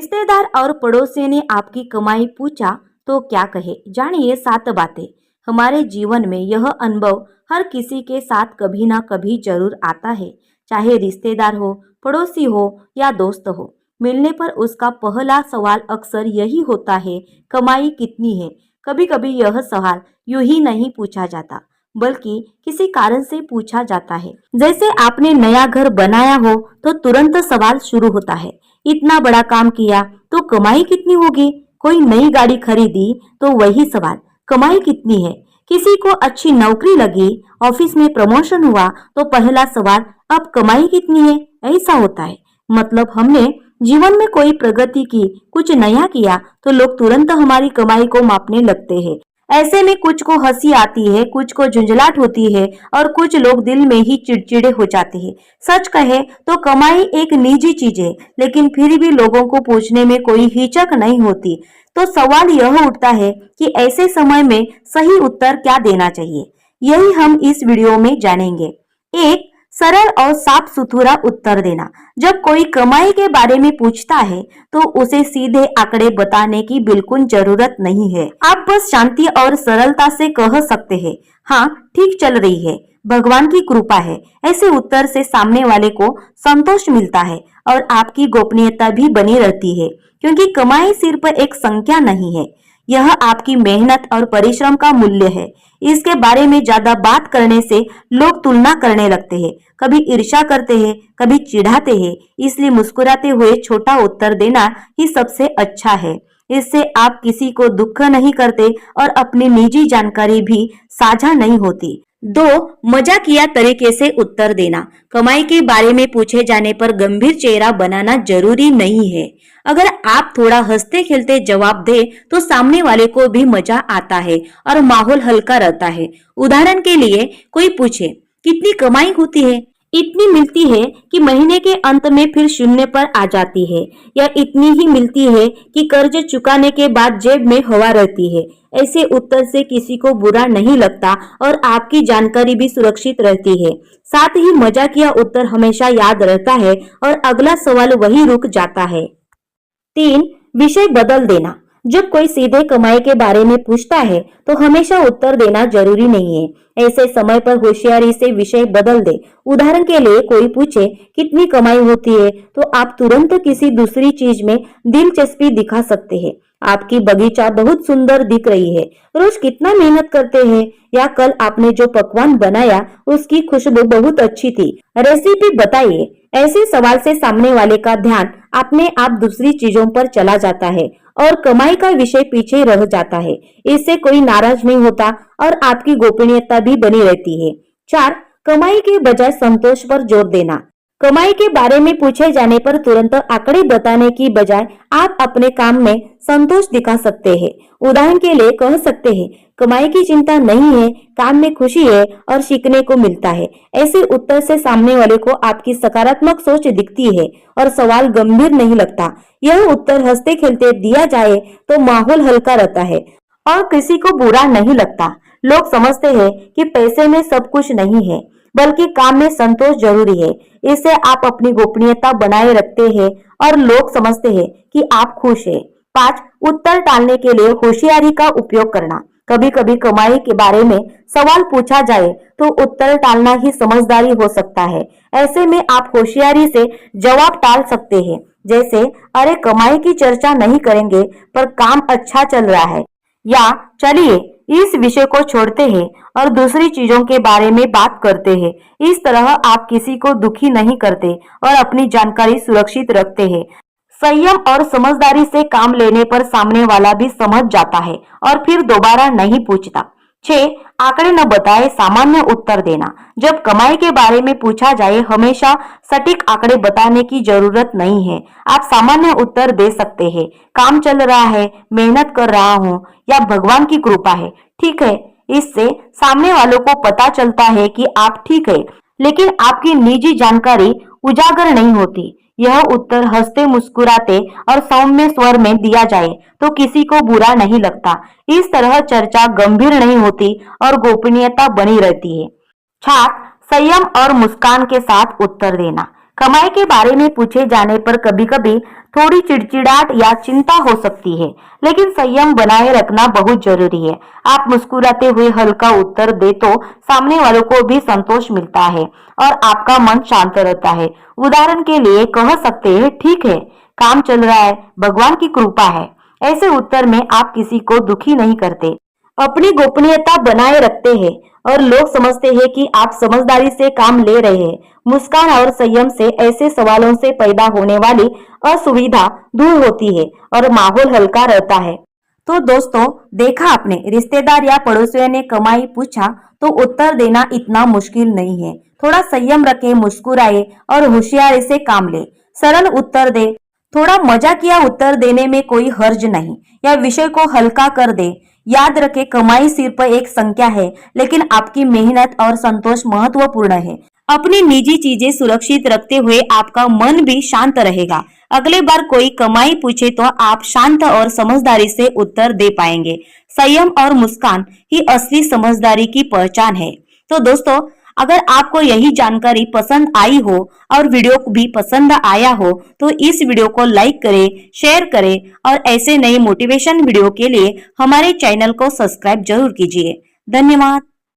रिश्तेदार और पड़ोसी ने आपकी कमाई पूछा तो क्या कहे, जानिए 7 बातें। हमारे जीवन में यह अनुभव हर किसी के साथ कभी ना कभी जरूर आता है। चाहे रिश्तेदार हो, पड़ोसी हो या दोस्त हो, मिलने पर उसका पहला सवाल अक्सर यही होता है, कमाई कितनी है। कभी कभी यह सवाल यूं ही नहीं पूछा जाता, बल्कि किसी कारण से पूछा जाता है। जैसे आपने नया घर बनाया हो तो तुरंत सवाल शुरू होता है, इतना बड़ा काम किया तो कमाई कितनी होगी। कोई नई गाड़ी खरीदी तो वही सवाल, कमाई कितनी है। किसी को अच्छी नौकरी लगी, ऑफिस में प्रमोशन हुआ तो पहला सवाल, अब कमाई कितनी है। ऐसा होता है, मतलब हमने जीवन में कोई प्रगति की, कुछ नया किया तो लोग तुरंत हमारी कमाई को मापने लगते हैं। ऐसे में कुछ को हंसी आती है, कुछ को झुंझलाहट होती है और कुछ लोग दिल में ही चिड़चिड़े हो जाते हैं। सच कहे तो कमाई एक निजी चीज है, लेकिन फिर भी लोगों को पूछने में कोई हिचक नहीं होती। तो सवाल यह उठता है कि ऐसे समय में सही उत्तर क्या देना चाहिए, यही हम इस वीडियो में जानेंगे। एक, सरल और साफ सुथरा उत्तर देना। जब कोई कमाई के बारे में पूछता है तो उसे सीधे आंकड़े बताने की बिल्कुल जरूरत नहीं है। आप बस शांति और सरलता से कह सकते हैं, हाँ ठीक चल रही है, भगवान की कृपा है। ऐसे उत्तर से सामने वाले को संतोष मिलता है और आपकी गोपनीयता भी बनी रहती है, क्योंकि कमाई सिर्फ एक संख्या नहीं है, यह आपकी मेहनत और परिश्रम का मूल्य है। इसके बारे में ज्यादा बात करने से लोग तुलना करने लगते हैं, कभी ईर्ष्या करते हैं, कभी चिढ़ाते हैं। इसलिए मुस्कुराते हुए छोटा उत्तर देना ही सबसे अच्छा है। इससे आप किसी को दुख नहीं करते और अपनी निजी जानकारी भी साझा नहीं होती। 2, मजाकिया तरीके से उत्तर देना। कमाई के बारे में पूछे जाने पर गंभीर चेहरा बनाना जरूरी नहीं है। अगर आप थोड़ा हंसते खेलते जवाब दे तो सामने वाले को भी मजा आता है और माहौल हल्का रहता है। उदाहरण के लिए कोई पूछे, कितनी कमाई होती है, इतनी मिलती है कि महीने के अंत में फिर शून्य पर आ जाती है, या इतनी ही मिलती है कि कर्ज चुकाने के बाद जेब में हवा रहती है। ऐसे उत्तर से किसी को बुरा नहीं लगता और आपकी जानकारी भी सुरक्षित रहती है। साथ ही मजाकिया उत्तर हमेशा याद रहता है और अगला सवाल वही रुक जाता है। 3, विषय बदल देना। जब कोई सीधे कमाई के बारे में पूछता है तो हमेशा उत्तर देना जरूरी नहीं है। ऐसे समय पर होशियारी से विषय बदल दे। उदाहरण के लिए कोई पूछे, कितनी कमाई होती है, तो आप तुरंत किसी दूसरी चीज में दिलचस्पी दिखा सकते हैं। आपकी बगीचा बहुत सुंदर दिख रही है, रोज कितना मेहनत करते हैं, या कल आपने जो पकवान बनाया उसकी खुशबू बहुत अच्छी थी, रेसिपी बताइए। ऐसे सवाल से सामने वाले का ध्यान अपने आप दूसरी चीजों पर चला जाता है और कमाई का विषय पीछे रह जाता है। इससे कोई नाराज नहीं होता और आपकी गोपनीयता भी बनी रहती है। 4, कमाई के बजाय संतोष पर जोर देना। कमाई के बारे में पूछे जाने पर तुरंत आंकड़े बताने की बजाय आप अपने काम में संतोष दिखा सकते हैं। उदाहरण के लिए कह सकते हैं, कमाई की चिंता नहीं है, काम में खुशी है और सीखने को मिलता है। ऐसे उत्तर से सामने वाले को आपकी सकारात्मक सोच दिखती है और सवाल गंभीर नहीं लगता। यह उत्तर हंसते खेलते दिया जाए तो माहौल हल्का रहता है और किसी को बुरा नहीं लगता। लोग समझते हैं कि पैसे में सब कुछ नहीं है, बल्कि काम में संतोष जरूरी है। इससे आप अपनी गोपनीयता बनाए रखते हैं और लोग समझते हैं कि आप खुश हैं। 5, उत्तर टालने के लिए होशियारी का उपयोग करना। कभी कभी कमाई के बारे में सवाल पूछा जाए तो उत्तर टालना ही समझदारी हो सकता है। ऐसे में आप होशियारी से जवाब टाल सकते हैं, जैसे, अरे कमाई की चर्चा नहीं करेंगे पर काम अच्छा चल रहा है, या चलिए इस विषय को छोड़ते हैं और दूसरी चीजों के बारे में बात करते हैं। इस तरह आप किसी को दुखी नहीं करते और अपनी जानकारी सुरक्षित रखते हैं। संयम और समझदारी से काम लेने पर सामने वाला भी समझ जाता है और फिर दोबारा नहीं पूछता। 6, आंकड़े न बताए सामान्य उत्तर देना। जब कमाई के बारे में पूछा जाए हमेशा सटीक आंकड़े बताने की जरूरत नहीं है। आप सामान्य उत्तर दे सकते हैं, काम चल रहा है, मेहनत कर रहा हूँ, या भगवान की कृपा है। ठीक है, इससे सामने वालों को पता चलता है कि आप ठीक है, लेकिन आपकी निजी जानकारी उजागर नहीं होती। यह उत्तर हंसते मुस्कुराते और सौम्य स्वर में दिया जाए तो किसी को बुरा नहीं लगता। इस तरह चर्चा गंभीर नहीं होती और गोपनीयता बनी रहती है। 7, संयम और मुस्कान के साथ उत्तर देना। कमाई के बारे में पूछे जाने पर कभी-कभी थोड़ी चिड़चिड़ाहट या चिंता हो सकती है, लेकिन संयम बनाए रखना बहुत जरूरी है। आप मुस्कुराते हुए हल्का उत्तर दे तो सामने वालों को भी संतोष मिलता है और आपका मन शांत रहता है। उदाहरण के लिए कह सकते हैं, ठीक है, काम चल रहा है, भगवान की कृपा है। ऐसे उत्तर में आप किसी को दुखी नहीं करते, अपनी गोपनीयता बनाए रखते हैं और लोग समझते हैं कि आप समझदारी से काम ले रहे हैं। मुस्कान और संयम से ऐसे सवालों से पैदा होने वाली असुविधा दूर होती है और माहौल हल्का रहता है। तो दोस्तों, देखा आपने, रिश्तेदार या पड़ोसियों ने कमाई पूछा तो उत्तर देना इतना मुश्किल नहीं है। थोड़ा संयम रखें, मुस्कुराए और होशियारी से काम ले। सरल उत्तर दे, थोड़ा मजाकिया उत्तर देने में कोई हर्ज नहीं, या विषय को हल्का कर दे। याद रखें, कमाई सिर्फ एक संख्या है, लेकिन आपकी मेहनत और संतोष महत्वपूर्ण है। अपनी निजी चीजें सुरक्षित रखते हुए आपका मन भी शांत रहेगा। अगले बार कोई कमाई पूछे तो आप शांत और समझदारी से उत्तर दे पाएंगे। संयम और मुस्कान ही असली समझदारी की पहचान है। तो दोस्तों, अगर आपको यही जानकारी पसंद आई हो और वीडियो भी पसंद आया हो तो इस वीडियो को लाइक करें, शेयर करें और ऐसे नए मोटिवेशन वीडियो के लिए हमारे चैनल को सब्सक्राइब जरूर कीजिए। धन्यवाद।